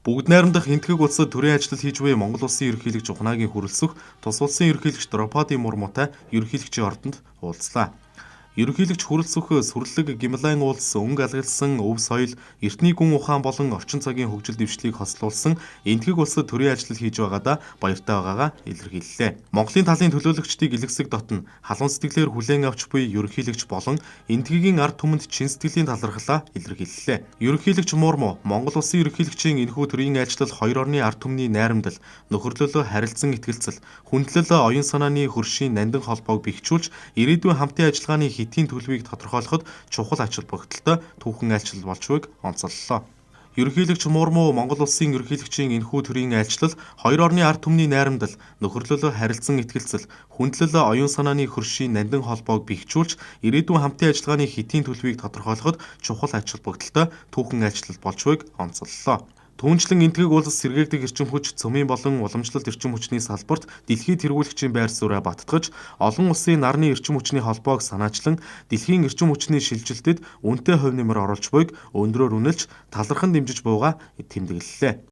Бүгд найрамдах энтгэг улсад төрийн ажил хийж буй Монгол улсын ерөнхийлөгч ухнаагийн хүрэлцэх тус улсын ерөнхийлөгч Дропади Мурмутай ерөнхийлөгчийн ордонд уулзлаа. Ерөнхийлөгч хүрэлцэх сүрлэг Гималайн уулс өнгө алгалсан өв соёл, эртний гүн ухаан болон орчин цагийн хөгжил дэвшлийг хослуулсан энтгэг улсад төрийн ажил хийж байгаадаа баяртай байгаагаа илэрхийллээ. Монголын талын төлөөлөгчдийг илгэсэг дотно халуун сэтгэлээр хүлээн авч буй ерөнхийлөгч болон энтгэгийн ард түмэнд чин сэтгэлийн талархлаа илэрхийллээ. Ерөнхийлөгч Мурму Монгол улсын ерөнхийлөгчийн энэхүү төрийн айлчлал хоёр орны ард түмний найрамдал, нөхөрлөлөө харилцан итгэлцэл, хүндлэл оюун санааны хөршийн нандин холбоог бэхжүүлж ирээдүйн хамтын ажиллагааны хэтийн төлөвийг тодорхойлоход чухал ач холбогдолтой түүхэн айлчлал болж байгааг онцоллоо. Ерөнхийлөгч Мурму Монгол улсын ерөнхийлөгчийн энэхүү төрийн айлчлал хоёр орны ард түмний найрамдал, нөхөрлөлөө харилцан итгэлцэл, хүндлэл оюун санааны хөршийн нандин холбоог бэхжүүлж ирээдүйн хамтын ажиллагааны хэтийн төлөвийг тодорхойлоход чухал ач холбогдолтой түүхэн айлчлал болж байгааг онцоллоо. Түүнчлэн энтгэг улс сэргээгдэх эрчим хүч, цөмийн болон уламжлалт эрчим хүчний салбарт дэлхийд тэргүүлэгчийн байр сууриа баттгаж, олон улсын нарны эрчим хүчний холбоог санаачлан дэлхийн эрчим хүчний шилжилтэд үнэтэй хувь нэмэр оруулж буйг өндрөөр үнэлж талархан дэмжиж буугаа тэмдэглэлээ.